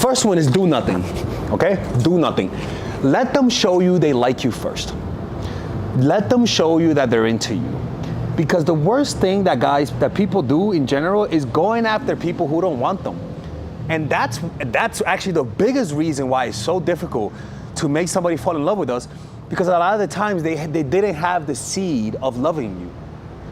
First one is do nothing, okay? Do nothing. Let them show you they like you first. Let them show you that they're into you. Because the worst thing that people do in general is going after people who don't want them. And that's actually the biggest reason why it's so difficult to make somebody fall in love with us, because a lot of the times they didn't have the seed of loving you.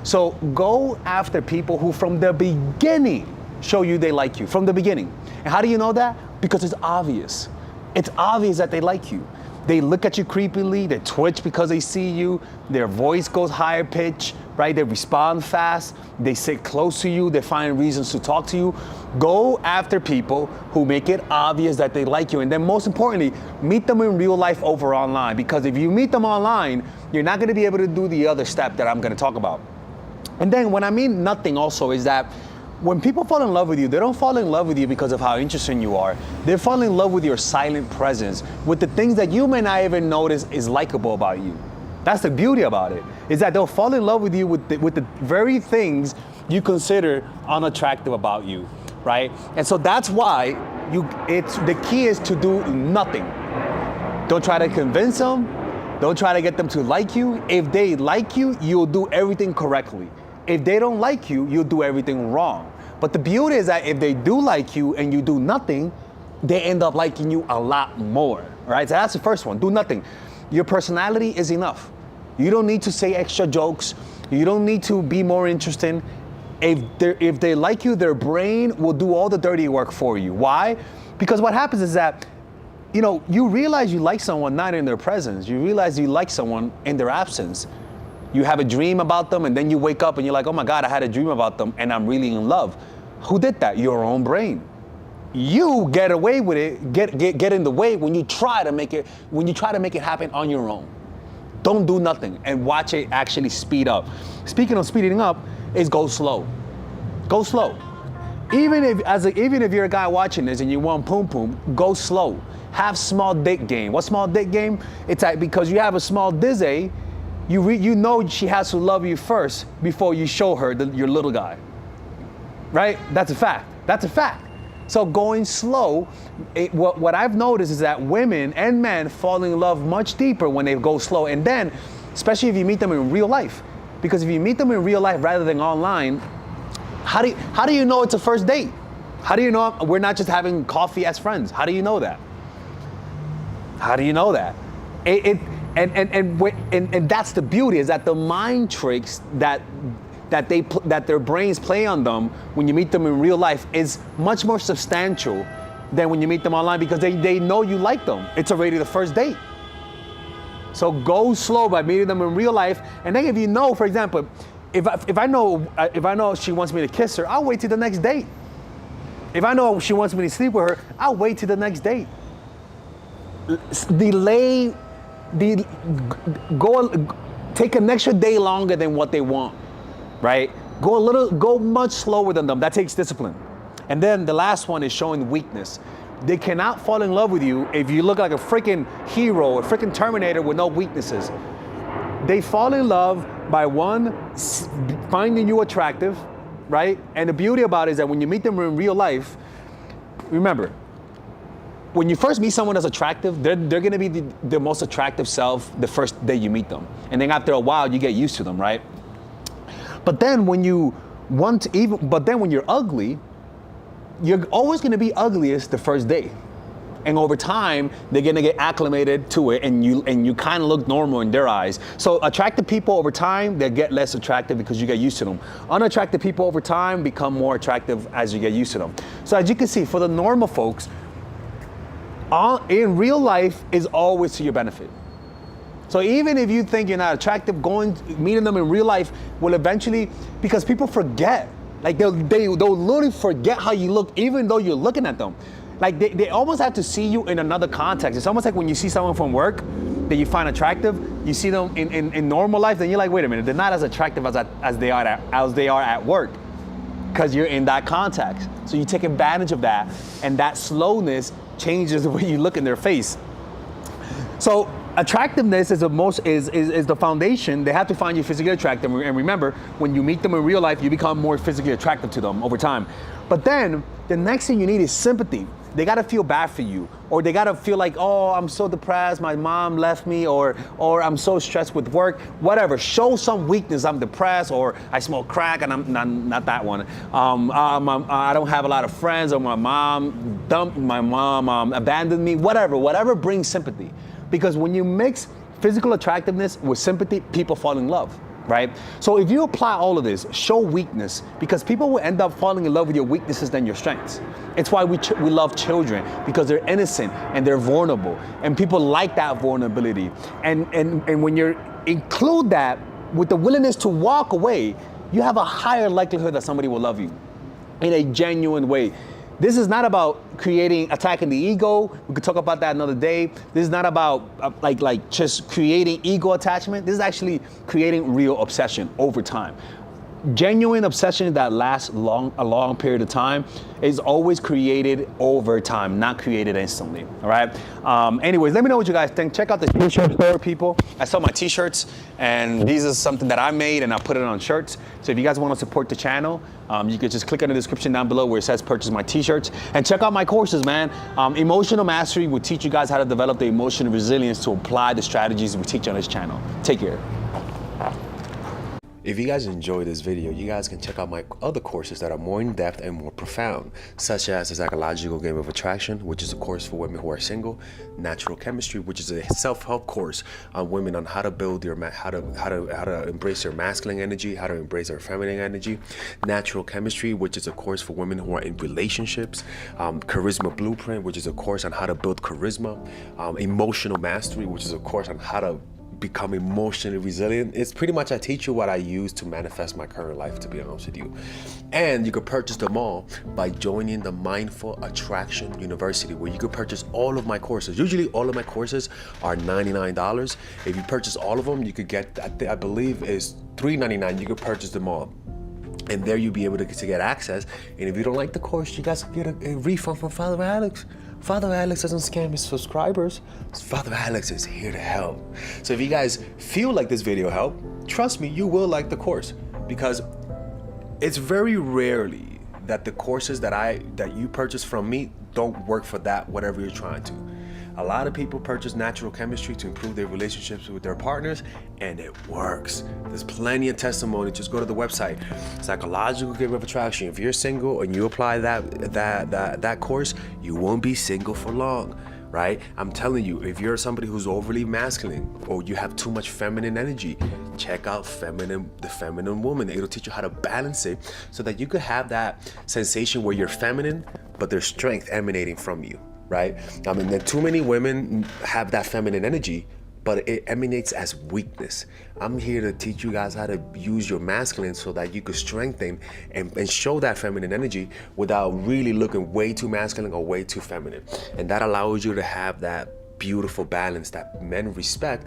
So go after people who from the beginning show you they like you, from the beginning. And how do you know that? Because it's obvious. It's obvious that they like you. They look at you creepily, they twitch because they see you, their voice goes higher pitch, right? They respond fast, they sit close to you, they find reasons to talk to you. Go after people who make it obvious that they like you. And then most importantly, meet them in real life over online. Because if you meet them online, you're not gonna be able to do the other step that I'm gonna talk about. And then when I mean nothing also is that when people fall in love with you, they don't fall in love with you because of how interesting you are. They fall in love with your silent presence, with the things that you may not even notice is likable about you. That's the beauty about it, is that they'll fall in love with you with the very things you consider unattractive about you, right? And so that's why the key is to do nothing. Don't try to convince them. Don't try to get them to like you. If they like you, you'll do everything correctly. If they don't like you, you'll do everything wrong. But the beauty is that if they do like you and you do nothing, they end up liking you a lot more, right? So that's the first one, do nothing. Your personality is enough. You don't need to say extra jokes. You don't need to be more interesting. If they like you, their brain will do all the dirty work for you. Why? Because what happens is that, you realize you like someone not in their presence. You realize you like someone in their absence. You have a dream about them and then you wake up and you're like, oh my God, I had a dream about them and I'm really in love. Who did that? Your own brain. You get away with it, get in the way when you try to make it happen on your own. Don't do nothing and watch it actually speed up. Speaking of speeding up, is go slow. Go slow. Even if you're a guy watching this and you want poom poom, go slow. Have small dick game. What small dick game? It's like because you have a small dizzy, you know she has to love you first before you show her your little guy, right? That's a fact. That's a fact. So going slow, what I've noticed is that women and men fall in love much deeper when they go slow. And then, especially if you meet them in real life, because if you meet them in real life rather than online, how do you know it's a first date? How do you know we're not just having coffee as friends? How do you know that? How do you know that? And that's the beauty, is that the mind tricks that their brains play on them when you meet them in real life is much more substantial than when you meet them online, because they know you like them. It's already the first date. So go slow by meeting them in real life. And then if you know, for example, if I know she wants me to kiss her, I'll wait till the next date. If I know she wants me to sleep with her, I'll wait till the next date. Take an extra day longer than what they want, right? Go much slower than them. That takes discipline. And then the last one is showing weakness. They cannot fall in love with you if you look like a freaking hero, a freaking Terminator with no weaknesses. They fall in love by one, finding you attractive, right? And the beauty about it is that when you meet them in real life, remember, when you first meet someone that's attractive, they're gonna be the most attractive self the first day you meet them. And then after a while, you get used to them, right? But then when you're ugly, you're always gonna be ugliest the first day. And over time, they're gonna get acclimated to it, and you kind of look normal in their eyes. So attractive people over time, they get less attractive because you get used to them. Unattractive people over time become more attractive as you get used to them. So as you can see, for the normal folks, in real life is always to your benefit. So even if you think you're not attractive, meeting them in real life will eventually, because people forget, like they'll literally forget how you look even though you're looking at them. Like they almost have to see you in another context. It's almost like when you see someone from work that you find attractive, you see them in normal life, then you're like, wait a minute, they're not as attractive as they are at work, because you're in that context. So you take advantage of that, and that slowness changes the way you look in their face. So attractiveness is the foundation. They have to find you physically attractive. And remember, when you meet them in real life, you become more physically attractive to them over time. But then the next thing you need is sympathy. they gotta feel bad for you, or they gotta feel like, oh, I'm so depressed, my mom left me, or I'm so stressed with work, whatever. Show some weakness. I'm depressed, or I smoke crack, and I'm not that one. I don't have a lot of friends, or my mom abandoned me. Whatever brings sympathy, because when you mix physical attractiveness with sympathy, people fall in love. Right? So if you apply all of this, show weakness, because people will end up falling in love with your weaknesses than your strengths. It's why we love children, because they're innocent and they're vulnerable, and people like that vulnerability. And when you include that with the willingness to walk away, you have a higher likelihood that somebody will love you in a genuine way. This is not about attacking the ego. We could talk about that another day. This is not about like just creating ego attachment. This is actually creating real obsession over time. Genuine obsession that lasts a long period of time is always created over time, not created instantly. All right. Anyways, let me know what you guys think. Check out the t-shirt store, people. I sell my t-shirts, and these are something that I made, and I put it on shirts. So if you guys want to support the channel, you can just click on the description down below where it says purchase my t-shirts, and check out my courses, man. Emotional Mastery will teach you guys how to develop the emotional resilience to apply the strategies we teach on this channel. Take care. If you guys enjoyed this video, you guys can check out my other courses that are more in-depth and more profound, such as the Psychological Game of Attraction, which is a course for women who are single, Natural Chemistry, which is a self-help course on women on how to build how to embrace their masculine energy, how to embrace their feminine energy, Natural Chemistry, which is a course for women who are in relationships, Charisma Blueprint, which is a course on how to build charisma, Emotional Mastery, which is a course on how to become emotionally resilient. It's pretty much, I teach you what I use to manifest my current life, to be honest with you. And you could purchase them all by joining the Mindful Attraction University, where you could purchase all of my courses. Usually all of my courses are $99. If you purchase all of them, you could get, I believe is $3.99. You could purchase them all. And there you'll be able to get access. And if you don't like the course, you guys can get a refund from Father Alex. Father Alex doesn't scam his subscribers. Father Alex is here to help. So if you guys feel like this video helped, trust me, you will like the course, because it's very rarely that the courses that you purchase from me don't work for that, whatever you're trying to. A lot of people purchase Natural Chemistry to improve their relationships with their partners, and it works. There's plenty of testimony. Just go to the website, Psychological Game of Attraction. If you're single and you apply that course, you won't be single for long, right? I'm telling you, if you're somebody who's overly masculine or you have too much feminine energy, check out the Feminine Woman. It'll teach you how to balance it so that you could have that sensation where you're feminine, but there's strength emanating from you. Right? I mean, too many women have that feminine energy, but it emanates as weakness. I'm here to teach you guys how to use your masculine so that you could strengthen and show that feminine energy without really looking way too masculine or way too feminine. And that allows you to have that beautiful balance that men respect,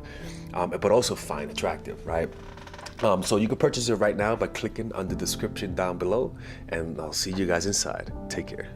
but also find attractive, right? So you can purchase it right now by clicking on the description down below, and I'll see you guys inside. Take care.